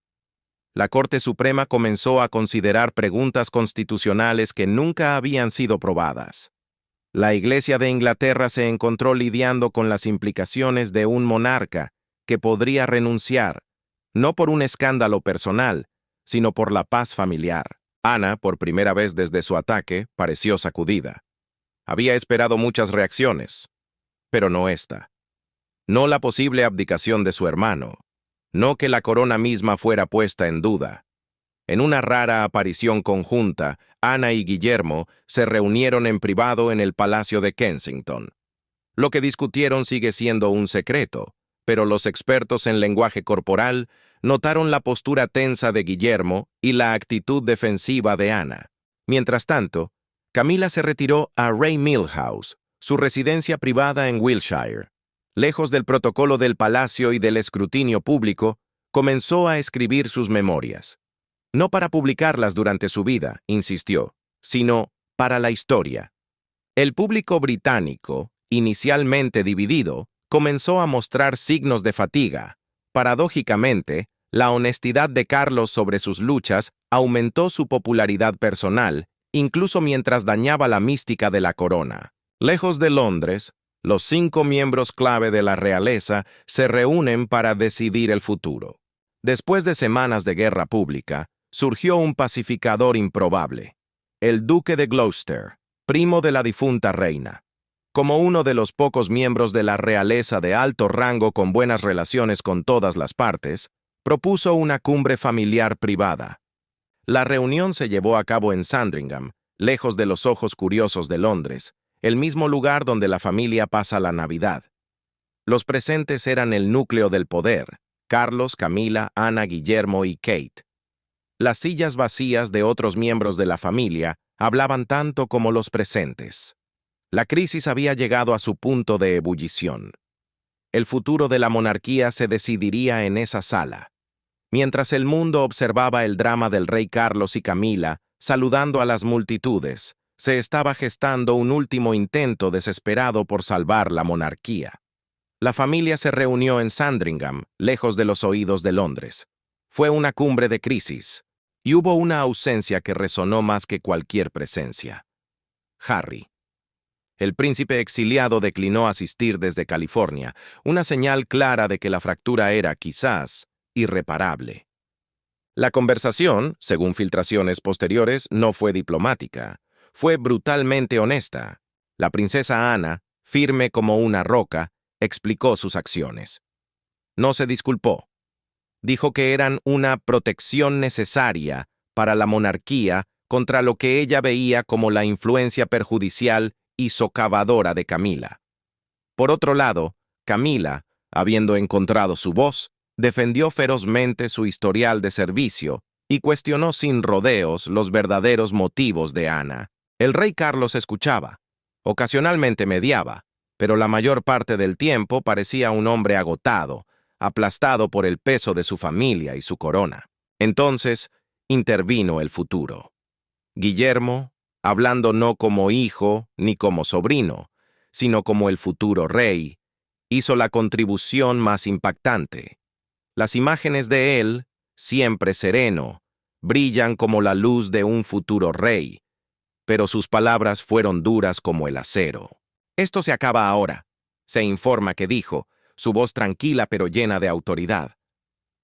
La Corte Suprema comenzó a considerar preguntas constitucionales que nunca habían sido probadas. La Iglesia de Inglaterra se encontró lidiando con las implicaciones de un monarca que podría renunciar, no por un escándalo personal, sino por la paz familiar. Ana, por primera vez desde su ataque, pareció sacudida. Había esperado muchas reacciones, pero no esta. No la posible abdicación de su hermano, no que la corona misma fuera puesta en duda. En una rara aparición conjunta, Ana y Guillermo se reunieron en privado en el Palacio de Kensington. Lo que discutieron sigue siendo un secreto, pero los expertos en lenguaje corporal notaron la postura tensa de Guillermo y la actitud defensiva de Ana. Mientras tanto, Camila se retiró a Ray Mill House, su residencia privada en Wiltshire. Lejos del protocolo del palacio y del escrutinio público, comenzó a escribir sus memorias. No para publicarlas durante su vida, insistió, sino para la historia. El público británico, inicialmente dividido, comenzó a mostrar signos de fatiga. Paradójicamente, la honestidad de Carlos sobre sus luchas aumentó su popularidad personal, incluso mientras dañaba la mística de la corona. Lejos de Londres, los 5 miembros clave de la realeza se reúnen para decidir el futuro. Después de semanas de guerra pública, surgió un pacificador improbable, el duque de Gloucester, primo de la difunta reina. Como uno de los pocos miembros de la realeza de alto rango con buenas relaciones con todas las partes, propuso una cumbre familiar privada. La reunión se llevó a cabo en Sandringham, lejos de los ojos curiosos de Londres, el mismo lugar donde la familia pasa la Navidad. Los presentes eran el núcleo del poder: Carlos, Camila, Ana, Guillermo y Kate. Las sillas vacías de otros miembros de la familia hablaban tanto como los presentes. La crisis había llegado a su punto de ebullición. El futuro de la monarquía se decidiría en esa sala. Mientras el mundo observaba el drama del rey Carlos y Camila, saludando a las multitudes, se estaba gestando un último intento desesperado por salvar la monarquía. La familia se reunió en Sandringham, lejos de los oídos de Londres. Fue una cumbre de crisis, y hubo una ausencia que resonó más que cualquier presencia. Harry. El príncipe exiliado declinó asistir desde California, una señal clara de que la fractura era, quizás, irreparable. La conversación, según filtraciones posteriores, no fue diplomática. fue brutalmente honesta. La princesa Ana, firme como una roca, explicó sus acciones. No se disculpó. Dijo que eran una protección necesaria para la monarquía contra lo que ella veía como la influencia perjudicial y socavadora de Camila. Por otro lado, Camila, habiendo encontrado su voz, defendió ferozmente su historial de servicio y cuestionó sin rodeos los verdaderos motivos de Ana. El rey Carlos escuchaba. Ocasionalmente mediaba, pero la mayor parte del tiempo parecía un hombre agotado, aplastado por el peso de su familia y su corona. Entonces, intervino el futuro. Guillermo, hablando no como hijo ni como sobrino, sino como el futuro rey, hizo la contribución más impactante. Las imágenes de él, siempre sereno, brillan como la luz de un futuro rey, pero sus palabras fueron duras como el acero. Esto se acaba ahora, se informa que dijo, su voz tranquila pero llena de autoridad.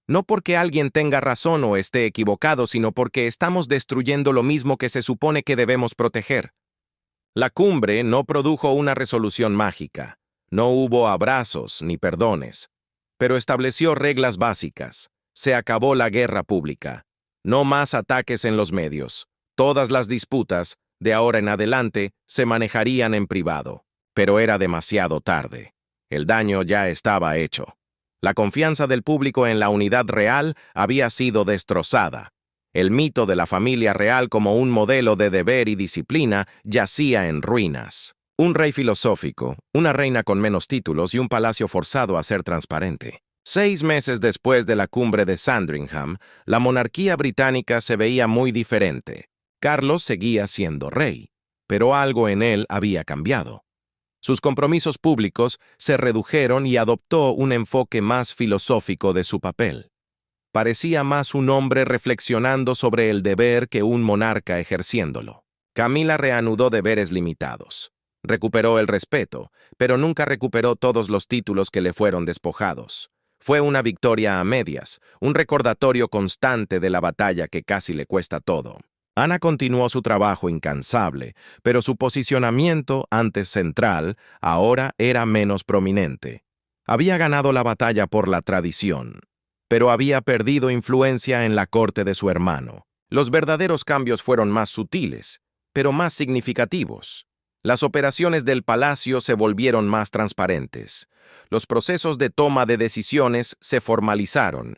No porque alguien tenga razón o esté equivocado, sino porque estamos destruyendo lo mismo que se supone que debemos proteger. La cumbre no produjo una resolución mágica, no hubo abrazos ni perdones, pero estableció reglas básicas. Se acabó la guerra pública. No más ataques en los medios. Todas las disputas, de ahora en adelante, se manejarían en privado. Pero era demasiado tarde. El daño ya estaba hecho. La confianza del público en la unidad real había sido destrozada. El mito de la familia real como un modelo de deber y disciplina yacía en ruinas. Un rey filosófico, una reina con menos títulos y un palacio forzado a ser transparente. 6 meses después de la cumbre de Sandringham, la monarquía británica se veía muy diferente. Carlos seguía siendo rey, pero algo en él había cambiado. Sus compromisos públicos se redujeron y adoptó un enfoque más filosófico de su papel. Parecía más un hombre reflexionando sobre el deber que un monarca ejerciéndolo. Camila reanudó deberes limitados. Recuperó el respeto, pero nunca recuperó todos los títulos que le fueron despojados. Fue una victoria a medias, un recordatorio constante de la batalla que casi le cuesta todo. Ana continuó su trabajo incansable, pero su posicionamiento, antes central, ahora era menos prominente. Había ganado la batalla por la tradición, pero había perdido influencia en la corte de su hermano. Los verdaderos cambios fueron más sutiles, pero más significativos. Las operaciones del palacio se volvieron más transparentes. Los procesos de toma de decisiones se formalizaron.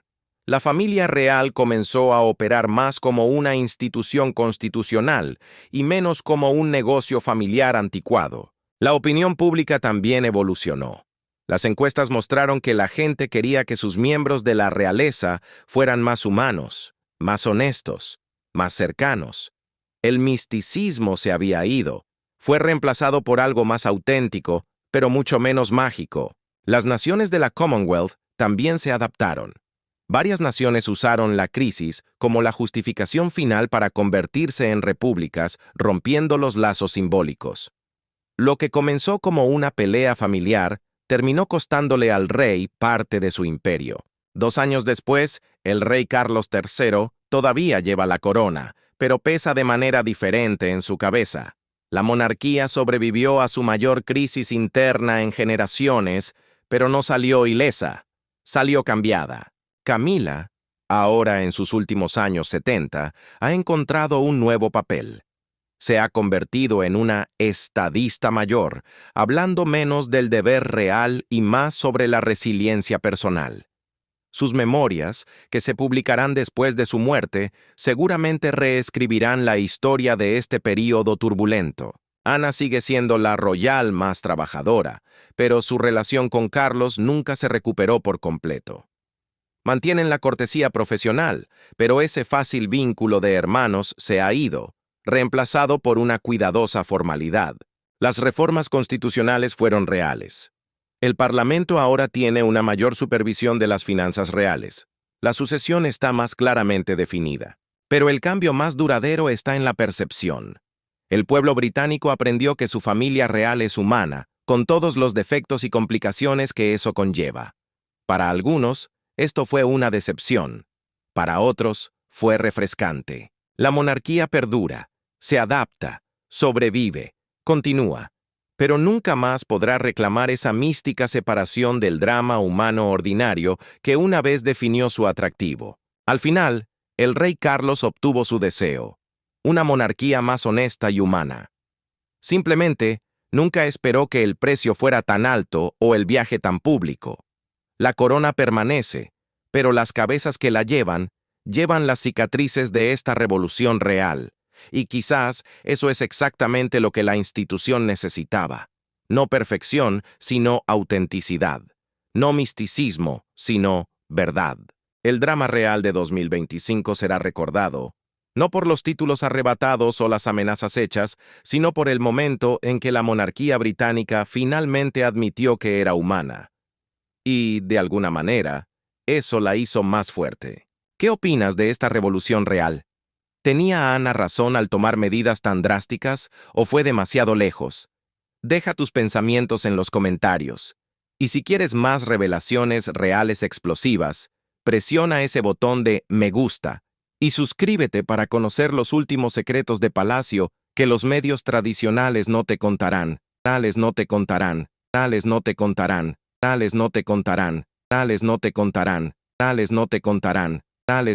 La familia real comenzó a operar más como una institución constitucional y menos como un negocio familiar anticuado. La opinión pública también evolucionó. Las encuestas mostraron que la gente quería que sus miembros de la realeza fueran más humanos, más honestos, más cercanos. El misticismo se había ido. Fue reemplazado por algo más auténtico, pero mucho menos mágico. Las naciones de la Commonwealth también se adaptaron. Varias naciones usaron la crisis como la justificación final para convertirse en repúblicas, rompiendo los lazos simbólicos. Lo que comenzó como una pelea familiar terminó costándole al rey parte de su imperio. 2 años después, el rey Carlos III todavía lleva la corona, pero pesa de manera diferente en su cabeza. La monarquía sobrevivió a su mayor crisis interna en generaciones, pero no salió ilesa, salió cambiada. Camila, ahora en sus últimos años 70, ha encontrado un nuevo papel. Se ha convertido en una estadista mayor, hablando menos del deber real y más sobre la resiliencia personal. Sus memorias, que se publicarán después de su muerte, seguramente reescribirán la historia de este período turbulento. Ana sigue siendo la royal más trabajadora, pero su relación con Carlos nunca se recuperó por completo. Mantienen la cortesía profesional, pero ese fácil vínculo de hermanos se ha ido, reemplazado por una cuidadosa formalidad. Las reformas constitucionales fueron reales. El Parlamento ahora tiene una mayor supervisión de las finanzas reales. La sucesión está más claramente definida. Pero el cambio más duradero está en la percepción. El pueblo británico aprendió que su familia real es humana, con todos los defectos y complicaciones que eso conlleva. Para algunos, esto fue una decepción. Para otros, fue refrescante. La monarquía perdura, se adapta, sobrevive, continúa, pero nunca más podrá reclamar esa mística separación del drama humano ordinario que una vez definió su atractivo. Al final, el rey Carlos obtuvo su deseo, una monarquía más honesta y humana. Simplemente, nunca esperó que el precio fuera tan alto o el viaje tan público. La corona permanece, pero las cabezas que la llevan las cicatrices de esta revolución real. Y quizás eso es exactamente lo que la institución necesitaba. No perfección, sino autenticidad. No misticismo, sino verdad. El drama real de 2025 será recordado, no por los títulos arrebatados o las amenazas hechas, sino por el momento en que la monarquía británica finalmente admitió que era humana. Y, de alguna manera, eso la hizo más fuerte. ¿Qué opinas de esta revolución real? ¿Tenía Ana razón al tomar medidas tan drásticas o fue demasiado lejos? Deja tus pensamientos en los comentarios. Y si quieres más revelaciones reales explosivas, presiona ese botón de me gusta y suscríbete para conocer los últimos secretos de Palacio que los medios tradicionales no te contarán. Tales no te contarán, tales no te contarán, tales no te contarán, tales no te contarán, tales no te contarán, tales